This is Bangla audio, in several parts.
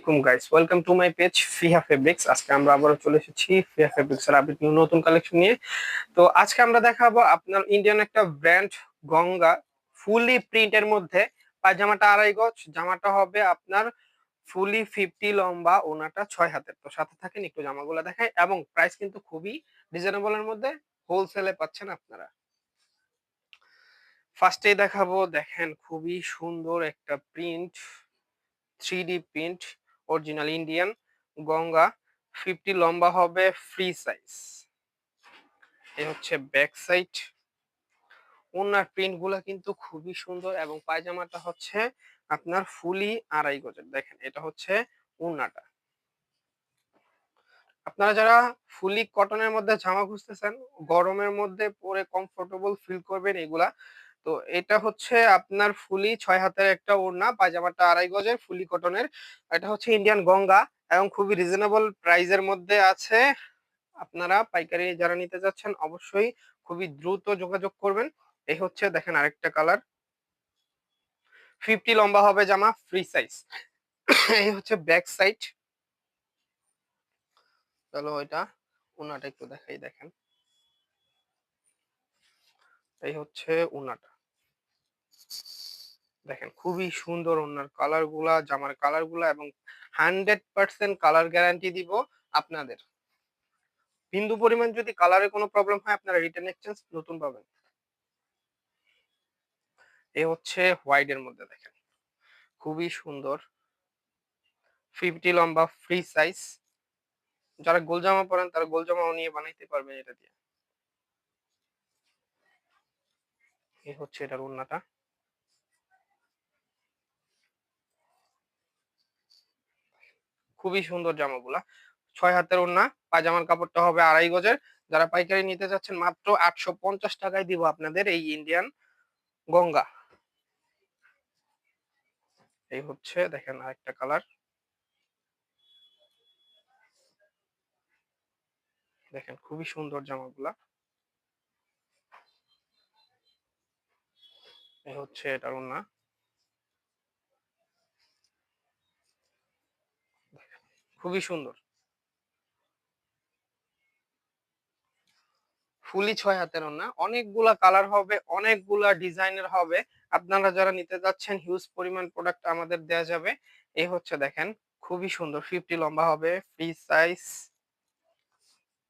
আলাইকুম guys, welcome to my page ফিহা ফেব্রিক্স। আজকে আমরা আবারও চলে এসেছি ফিহা ফেব্রিক্স এর আপডেট নিউ নতুন কালেকশন নিয়ে। তো আজকে আমরা দেখাবো আপনার ইন্ডিয়ান একটা ব্র্যান্ড গঙ্গা ফুলি প্রিন্টের মধ্যে। পায়জামাটা 2.5 গজ, জামাটা হবে আপনার ফুলি 50 লম্বা, ওনাটা 6 হাতের। তো সাথে থাকেন, একটু জামাগুলো দেখাই এবং প্রাইস কিন্তু খুবই রিজনেবল এর মধ্যে, হোলসেলে পাচ্ছেন আপনারা। ফার্স্টেই দেখাবো, দেখেন খুবই সুন্দর একটা print, 3D print, original Indian Ganga, 50 লম্বা হবে, ফ্রি সাইজ। এই হচ্ছে ব্যাক সাইড। ওনার প্রিন্ট গুলা কিন্তু খুবই সুন্দর এবং পায়জামাটা হচ্ছে আপনার ফুলি 2.5 গজের। দেখেন এটা হচ্ছে ওনাটা। আপনারা যারা ফুলি কটনের মধ্যে জামা খুঁজতেছেন, গরমের মধ্যে পরে কমফোর্টেবল ফিল করবেন এগুলা, তো এটা হচ্ছে আপনার ফুলি 6 হাতের একটা ওড়না, পায়জামাটা 2.5 গজের ফুলি কটনের। এটা হচ্ছে ইন্ডিয়ান গঙ্গা এবং খুবই রিজনেবল প্রাইজের মধ্যে আছে। আপনারা পাইকারি যারা নিতে যাচ্ছেন অবশ্যই খুবই দ্রুত যোগাযোগ করবেন। এই হচ্ছে দেখেন আরেকটা কালার, 50 লম্বা হবে জামা, ফ্রি সাইজ। এই হচ্ছে ব্যাক সাইড। চলো এটা ওনাটা একটু দেখাই, দেখেন এই হচ্ছে ওনাটা। দেখেন খুবই সুন্দর ওনার কালার গুলা, জামার কালার গুলা, এবং 100% কালার গ্যারান্টি দিব আপনাদের। বিন্দু পরিমাণ যদি কালারে কোনো প্রবলেম হয়, আপনারা রিটার্ন এক্সচেঞ্জ নতুন পাবেন। এই হচ্ছে হোয়াইট এর মধ্যে, দেখেন খুবই সুন্দর, 50 লম্বা, ফ্রি সাইজ। যারা গোল জামা পরেন তারা গোল জামাও নিয়ে বানাইতে পারবেন এটা দিয়ে। এই হচ্ছে এটার ওড়নাটা। খুবই সুন্দর জামাগুলা, 6 হাতের ওড়না। পায়জামার কাপড়টা হবে 2.5 গজের। যারা পাইকারি নিতে চাচ্ছেন মাত্র 850 টাকায় দিব আপনাদের এই ইন্ডিয়ান গঙ্গা। এই হচ্ছে দেখেন আরেকটা কালার, দেখেন খুবই সুন্দর জামাগুলা। এই হচ্ছে এটার ওড়না, খুবই সুন্দর, ফুলি 6 হাতের ওড়না। অনেকগুলা কালার হবে, অনেকগুলা ডিজাইনের হবে। আপনারা যারা নিতে যাচ্ছেন হিউজ পরিমাণ প্রোডাক্ট আমাদের দেয়া যাবে। এই হচ্ছে দেখেন খুবই সুন্দর, 50 লম্বা হবে, ফ্রি সাইজ।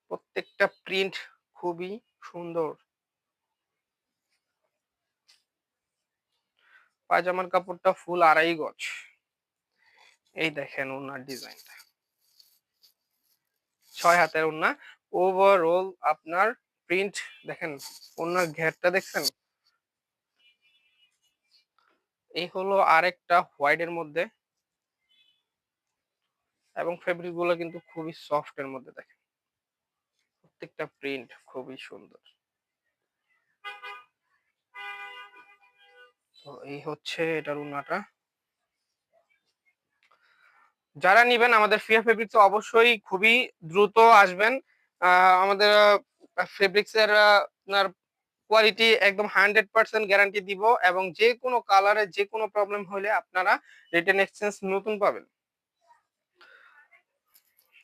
প্রত্যেকটা প্রিন্ট খুবই সুন্দর। পায়জামার কাপড়টা ফুল 2.5 গজ। এই দেখেন ওনার ডিজাইনটা, 6 হাতের ওড়না, ওভারঅল আপনার প্রিন্ট। দেখেন ওনার ঘেরটা দেখছেন। এই হলো আরেকটা হোয়াইট এর মধ্যে, এবং ফেব্রিক গুলো কিন্তু খুবই সফট এর মধ্যে। দেখেন প্রত্যেকটা প্রিন্ট খুবই সুন্দর। তো এই হচ্ছে এটার ওড়নাটা। যারা নিবেন আমাদের ফিয়া ফেব্রিক্স অবশ্যই খুবই দ্রুত আসবেন। আমাদের ফেব্রিক্স এর আপনার কোয়ালিটি একদম 100% গ্যারান্টি দিব, এবং যে কোনো কালারে যে কোনো প্রবলেম হলে আপনারা রিটার্ন এক্সচেঞ্জ নতুন পাবেন।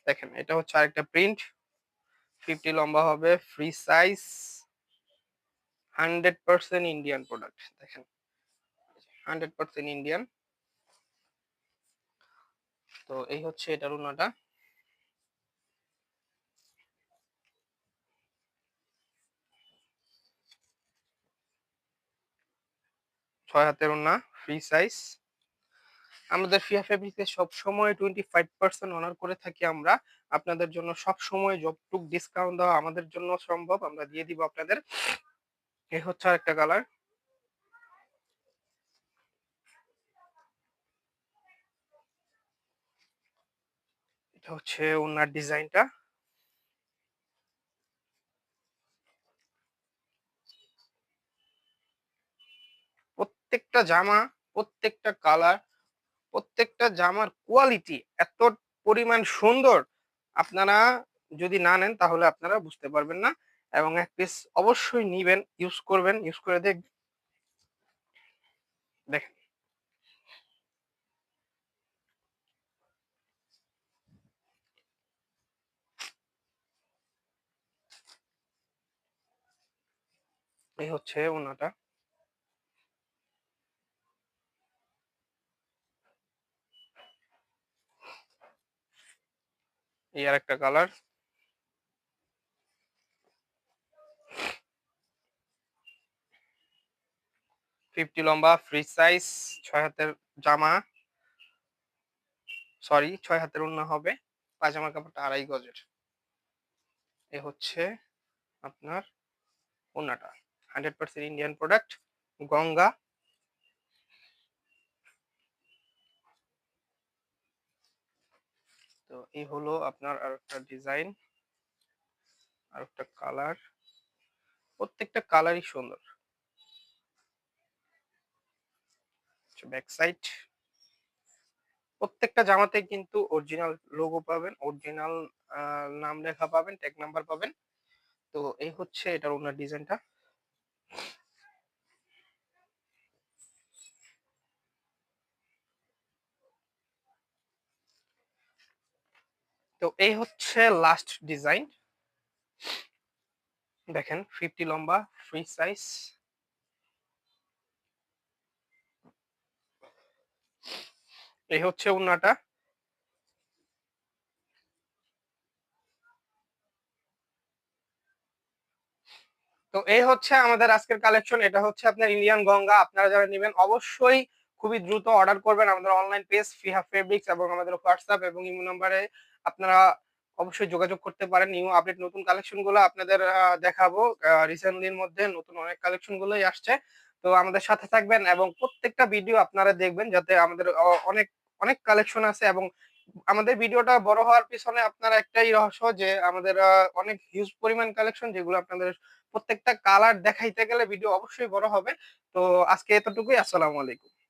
দেখেন এটা হচ্ছে আরেকটা প্রিন্ট, 50 লম্বা হবে, ফ্রি সাইজ, 100% ইন্ডিয়ান প্রোডাক্ট। দেখেন 100% ইন্ডিয়ান। তো এই হচ্ছে এটার ওড়নাটা। 6 হাতের ওড়না, ফ্রি সাইজ। আমাদের ফিয়া ফেব্রিক্সে সবসময় 25% অনার করে থাকি আমরা। আপনাদের জন্য সবসময় যতটুক ডিসকাউন্ট দেওয়া আমাদের জন্য সম্ভব আমরা দিয়ে দিব আপনাদের। এই হচ্ছে আরেকটা কালার, এটা হচ্ছে ওনার ডিজাইনটা। প্রত্যেকটা জামা, প্রত্যেকটা কালার, প্রত্যেকটা জামার কোয়ালিটি এত পরিমাণ সুন্দর, আপনারা যদি না নেন তাহলে আপনারা বুঝতে পারবেন না। এবং এক পিস অবশ্যই নিবেন, ইউজ করবেন, ইউজ করে দেখেন এই হচ্ছে ওনাটা। এই আরেকটা কালার। 50 লম্বা, ফ্রি সাইজ, 6 হাতের জামা, সরি 6 হাতের ওড়না হবে। পায়জামার কাপড়টা 2.5 গজের। এ হচ্ছে আপনার ওড়নাটা। 100% ইন্ডিয়ান প্রোডাক্ট, গঙ্গা। তো এই হলো আপনার আরেকটা ডিজাইন, আরেকটা কালার। প্রত্যেকটা কালারই সুন্দর। Back side. প্রত্যেকটা জামাতে কিন্তু অরিজিনাল লোগো পাবেন, অরিজিনাল নাম লেখা পাবেন, ট্যাগ নাম্বার পাবেন। তো এই হচ্ছে এটার ওড়নার ডিজাইনটা। তো এই হচ্ছে লাস্ট ডিজাইন। দেখেন 50 লম্বা, ফ্রি সাইজ। এই হচ্ছে ওড়নাটা। তো এই হচ্ছে আমাদের আজকের কালেকশন। এটা হচ্ছে আপনার ইন্ডিয়ান গঙ্গা। আপনারা যারা নিবেন অবশ্যই খুবই দ্রুত অর্ডার করবেন আমাদের অনলাইন পেজ ফিহা ফেব্রিক্স এবং আমাদের হোয়াটসঅ্যাপ এবং ইমো নাম্বারে আপনারা অবশ্যই যোগাযোগ করতে পারেন। নিউ আপডেট নতুন কালেকশন গুলো আপনাদের দেখাবো। রিসেন্টলি এর মধ্যে নতুন অনেক কালেকশন গুলোই আসছে। তো আমাদের সাথে থাকবেন এবং প্রত্যেকটা ভিডিও আপনারা দেখবেন যাতে আমাদের অনেক অনেক কালেকশন আছে এবং আমাদের ভিডিওটা বড় হওয়ার পিছনে আপনার একটাই রহস্য যে আমাদের অনেক হিউজ পরিমাণ কালেকশন যেগুলো আপনাদের প্রত্যেকটা কালার দেখাইতে গেলে ভিডিও অবশ্যই বড় হবে। তো আজকে এতটুকুই। আসসালামু আলাইকুম।